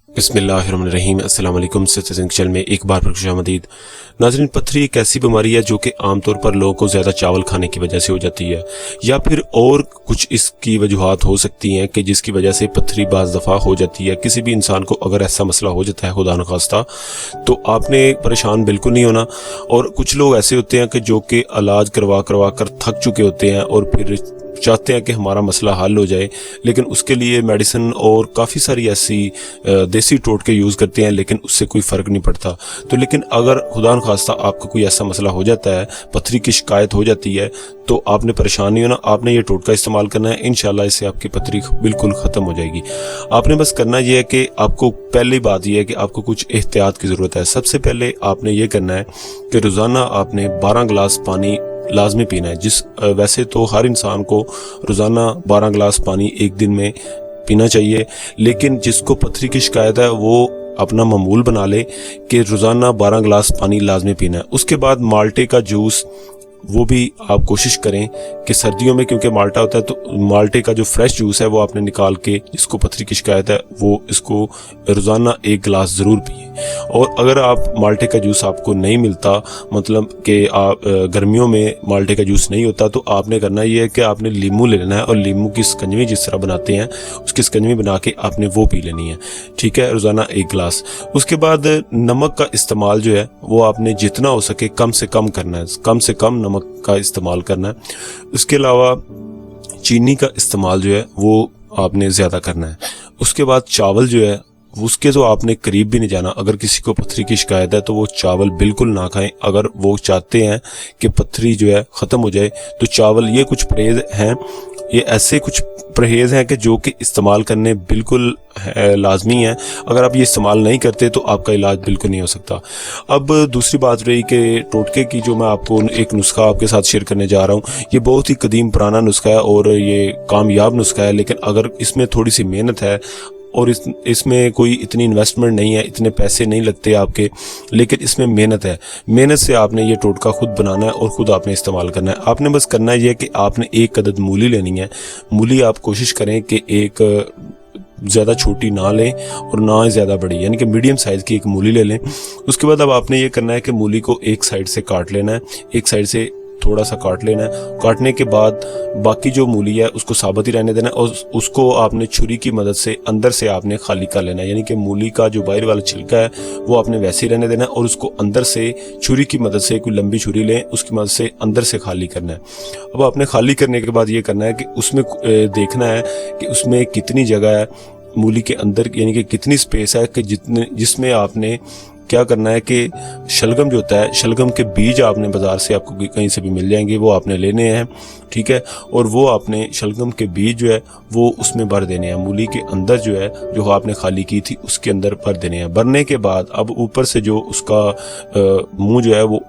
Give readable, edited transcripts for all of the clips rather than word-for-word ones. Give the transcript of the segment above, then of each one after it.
बिस्मिल्लाहिर्रहमानिर्रहीम। अस्सलाम वालेकुम। सिटीजन चैनल में एक बार फिर खुशामदीद। नाज़रीन, पथरी एक ऐसी बीमारी है जो कि आमतौर पर लोगों को ज़्यादा चावल खाने की वजह से हो जाती है, या फिर और कुछ इसकी वजूहात हो सकती हैं कि जिसकी वजह से पथरी बाज़ दफ़ा हो जाती है। किसी भी इंसान को अगर ऐसा मसला हो जाता है, खुदा न खास्ता, तो आपने परेशान बिल्कुल नहीं होना। और कुछ लोग ऐसे होते हैं कि जो कि इलाज करवा करवा कर थक चुके होते हैं और फिर चाहते हैं कि हमारा मसला हल हो जाए, लेकिन उसके लिए मेडिसिन और काफ़ी सारी ऐसी देसी टोटके यूज़ करते हैं, लेकिन उससे कोई फ़र्क नहीं पड़ता। तो लेकिन अगर खुदा न खास्ता आपका कोई ऐसा मसला हो जाता है, पथरी की शिकायत हो जाती है, तो आपने परेशान नहीं होना। आपने ये टोटका इस्तेमाल करना है, इंशाल्लाह इससे आपकी पथरी बिल्कुल ख़त्म हो जाएगी। आपने बस करना यह है कि आपको पहली बात यह है कि आपको कुछ एहतियात की ज़रूरत है। सबसे पहले आपने ये करना है कि रोज़ाना आपने 12 गिलास पानी लाजमी पीना है। वैसे तो हर इंसान को रोज़ाना 12 गिलास पानी एक दिन में पीना चाहिए, लेकिन जिसको पथरी की शिकायत है वो अपना मामूल बना ले कि रोज़ाना 12 गिलास पानी लाजमी पीना है। उसके बाद माल्टे का जूस, वो भी आप कोशिश करें कि सर्दियों में, क्योंकि माल्टा होता है, तो माल्टे का जो फ्रेश जूस है वो आपने निकाल के, जिसको पथरी की शिकायत है वो इसको रोज़ाना 1 गिलास ज़रूर पिए। और अगर आप माल्टे का जूस आपको नहीं मिलता, मतलब कि आप गर्मियों में माल्टे का जूस नहीं होता, तो आपने करना ये है कि आपने लीमू ले लेना है और लीमू की शिकंजवी जिस तरह बनाते हैं उसकी शिकंजवी बना के आपने वो पी लेनी है, ठीक है, रोज़ाना 1 गिलास। उसके बाद नमक का इस्तेमाल जो है वो आपने जितना हो सके कम से कम करना है, कम से कम नमक का इस्तेमाल करना है। उसके अलावा चीनी का इस्तेमाल जो है वो आपने ज़्यादा करना है। उसके बाद चावल जो है उसके तो आपने करीब भी नहीं जाना। अगर किसी को पथरी की शिकायत है तो वो चावल बिल्कुल ना खाएं। अगर वो चाहते हैं कि पथरी जो है ख़त्म हो जाए, तो चावल, ये कुछ परहेज़ हैं, ये ऐसे कुछ परहेज़ हैं कि जो कि इस्तेमाल करने बिल्कुल लाजमी है। अगर आप ये इस्तेमाल नहीं करते तो आपका इलाज बिल्कुल नहीं हो सकता। अब दूसरी बात रही कि टोटके की, जो मैं आपको एक नुस्खा आपके साथ शेयर करने जा रहा हूँ, ये बहुत ही कदीम पुराना नुस्खा है और ये कामयाब नुस्खा है, लेकिन अगर इसमें थोड़ी सी मेहनत है और इसमें कोई इतनी इन्वेस्टमेंट नहीं है, इतने पैसे नहीं लगते आपके, लेकिन इसमें मेहनत है। मेहनत से आपने ये टोटका खुद बनाना है और ख़ुद आपने इस्तेमाल करना है। आपने बस करना है कि आपने 1 अदद मूली लेनी है। मूली आप कोशिश करें कि एक ज़्यादा छोटी ना लें और ना ज़्यादा बड़ी, यानी कि मीडियम साइज़ की एक मूली ले लें। उसके बाद अब आपने ये करना है कि मूली को एक साइड से काट लेना है, एक साइड से थोड़ा सा काट लेना है। काटने के बाद बाकी जो मूली है उसको साबुत ही रहने देना है और उसको आपने छुरी की मदद से अंदर से आपने खाली कर लेना है, यानी कि मूली का जो बाहर वाला छिलका है वो आपने वैसे ही रहने देना है और उसको अंदर से छुरी की मदद से, कोई लंबी छुरी लें, उसकी मदद से अंदर से खाली करना है। अब आपने खाली करने के बाद ये करना है कि उसमें देखना है कि उसमें कितनी जगह है मूली के अंदर, यानी कि कितनी स्पेस है कि जिसमें आपने क्या करना है कि शलगम जो होता है, शलगम के बीज आपने बाज़ार से आपको कहीं से भी मिल जाएंगे, वो आपने लेने हैं, ठीक है, और वो आपने शलगम के बीज जो है वो उसमें भर देने हैं। मूली के अंदर जो है, जो आपने खाली की थी उसके अंदर भर देने हैं। भरने के बाद अब ऊपर से जो उसका मुंह जो है वो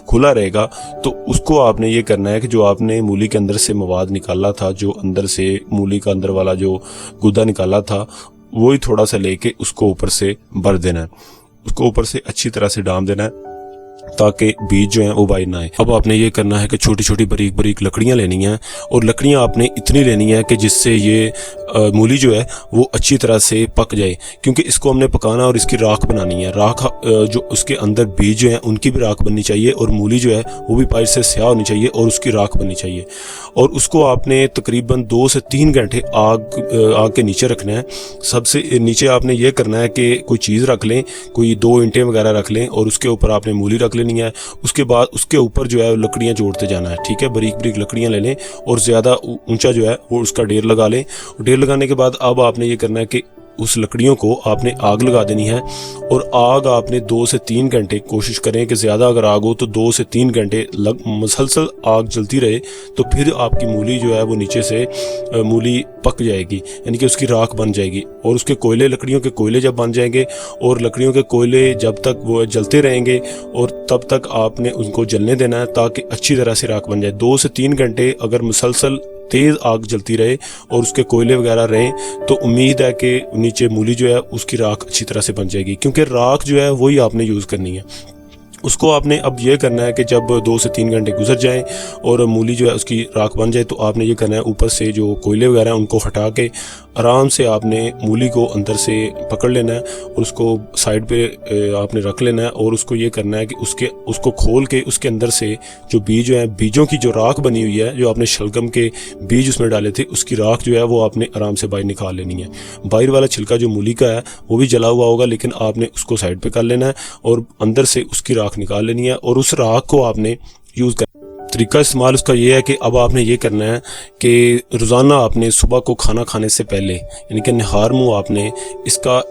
खुला रहेगा, तो उसको आपने ये करना है कि जो आपने मूली के अंदर से मवाद निकाला था, जो अंदर से मूली का अंदर वाला जो गुदा निकाला था, वो ही थोड़ा सा लेके उसको ऊपर से भर देना है। उसको ऊपर से अच्छी तरह से डाल देना है ताकि बीज जो हैं वो बाहर ना आए। अब आपने ये करना है कि छोटी छोटी बारीक बारीक लकड़ियां लेनी हैं और लकड़ियां आपने इतनी लेनी है कि जिससे ये मूली जो है वो अच्छी तरह से पक जाए, क्योंकि इसको हमने पकाना और इसकी राख बनानी है। राख जो उसके अंदर बीज जो हैं उनकी भी राख बननी चाहिए और मूली जो है वो भी बाहर से स्याह होनी चाहिए और उसकी राख बननी चाहिए। और उसको आपने तकरीबन 2 से 3 घंटे आग के नीचे रखना है। सबसे नीचे आपने ये करना है कि कोई चीज़ रख लें, कोई 2 ईंटें वगैरह रख लें और उसके ऊपर आपने मूली रख लेनी है। उसके बाद उसके ऊपर जो है लकड़ियां जोड़ते जाना है, ठीक है, बारीक बारीक लकड़ियां ले लें और ज़्यादा ऊंचा जो है वो उसका ढेर लगा लें। ढेर लगाने के बाद अब आपने ये करना है कि उस लकड़ियों को आपने आग लगा देनी है और आग आपने 2 से 3 घंटे, कोशिश करें कि ज़्यादा अगर आग हो तो 2 से 3 घंटे मुसलसल आग जलती रहे, तो फिर आपकी मूली जो है वो नीचे से मूली पक जाएगी, यानी कि उसकी राख बन जाएगी। और उसके कोयले, लकड़ियों के कोयले जब बन जाएंगे और लकड़ियों के कोयले जब तक वो जलते रहेंगे और तब तक आपने उनको जलने देना है ताकि अच्छी तरह से राख बन जाए। 2 से 3 घंटे अगर मुसलसल तेज़ आग जलती रहे और उसके कोयले वगैरह रहें तो उम्मीद है कि नीचे मूली जो है उसकी राख अच्छी तरह से बन जाएगी, क्योंकि राख जो है वही आपने यूज़ करनी है। उसको आपने अब ये करना है कि जब 2 से 3 घंटे गुजर जाएं और मूली जो है उसकी राख बन जाए, तो आपने ये करना है ऊपर से जो कोयले वगैरह हैं उनको हटा के आराम से आपने मूली को अंदर से पकड़ लेना है और उसको साइड पे आपने रख लेना है। और उसको ये करना है कि उसको खोल के उसके अंदर से जो बीज हैं, बीजों की जो राख बनी हुई है, जो आपने शलगम के बीज उसमें डाले थे, उसकी राख जो है वो आपने आराम से बाहर निकाल लेनी है। बाहर वाला छिलका जो मूली का है वो भी जला हुआ होगा, लेकिन आपने उसको साइड पे कर लेना है और अंदर से उसकी राख निकाल लेनी है और उस राख को आपने यूज़ कर। तरीका इस्तेमाल उसका ये है कि अब आपने ये करना है कि रोज़ाना आपने सुबह को खाना खाने से पहले, यानी कि नहार मुँह आपने इसका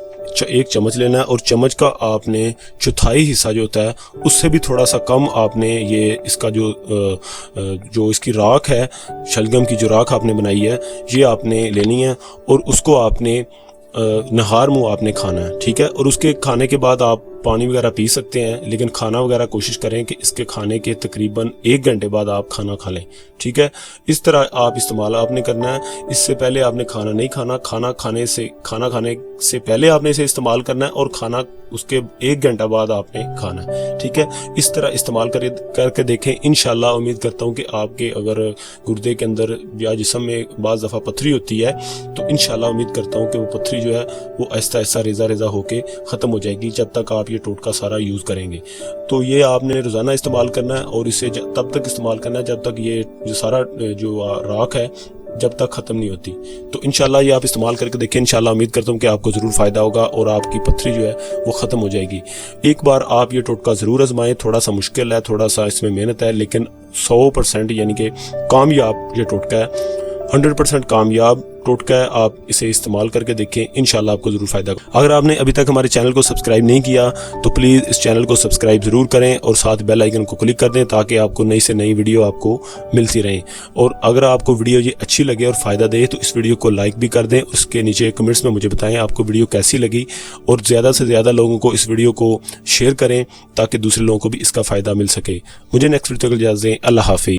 1 चम्मच लेना है और चम्मच का आपने चौथाई हिस्सा जो होता है उससे भी थोड़ा सा कम आपने ये इसका जो इसकी राख है, शलगम की जो राख आपने बनाई है, ये आपने लेनी है और उसको आपने नहार मुँह आपने खाना है, ठीक है। और उसके खाने के बाद आप पानी वगैरह पी सकते हैं, लेकिन खाना वगैरह कोशिश करें कि इसके खाने के तकरीबन 1 घंटे बाद आप खाना खा लें, ठीक है। इस तरह आप इस्तेमाल आपने करना है। इससे पहले आपने खाना नहीं खाना, खाना खाने से पहले आपने इसे इस्तेमाल करना है और खाना उसके 1 घंटा बाद आपने खाना है, ठीक है। इस तरह इस्तेमाल करके देखें। इंशाल्लाह उम्मीद करता हूँ कि आपके अगर गुर्दे के अंदर या जिस्म में बाज़ दफ़ा पथरी होती है तो इंशाल्लाह उम्मीद करता हूँ कि वो पथरी जो है वो आहिस्ता आहिस्ता रेज़ा रेज़ा होके ख़त्म हो जाएगी जब तक आप ये टोटका सारा यूज़ करेंगे। तो ये आपने रोज़ाना इस्तेमाल करना है और इसे तब तक इस्तेमाल करना है जब तक ये जो सारा जो राख है जब तक ख़त्म नहीं होती। तो इंशाल्लाह ये आप इस्तेमाल करके देखें। इंशाल्लाह उम्मीद करता हूँ कि आपको ज़रूर फ़ायदा होगा और आपकी पथरी जो है वो ख़त्म हो जाएगी। एक बार आप ये टोटका ज़रूर आजमाएं। थोड़ा सा मुश्किल है, थोड़ा सा इसमें मेहनत है, लेकिन 100% यानी कि कामयाब ये टोटका है, 100% कामयाब टोटका है। आप इसे इस्तेमाल करके देखें, इंशाल्लाह आपको ज़रूर फ़ायदा होगा। अगर आपने अभी तक हमारे चैनल को सब्सक्राइब नहीं किया तो प्लीज़ इस चैनल को सब्सक्राइब ज़रूर करें और साथ बेल आइकन को क्लिक कर दें ताकि आपको नई से नई वीडियो आपको मिलती रहें। और अगर आपको वीडियो ये अच्छी लगे और फ़ायदा दे तो इस वीडियो को लाइक भी कर दें। उसके नीचे कमेंट्स में मुझे बताएं आपको वीडियो कैसी लगी और ज़्यादा से ज़्यादा लोगों को इस वीडियो को शेयर करें ताकि दूसरे लोगों को भी इसका फ़ायदा मिल सके। मुझे नेक्स्ट वीडियो को इजाज़त दें। अल्लाह हाफ़िज़।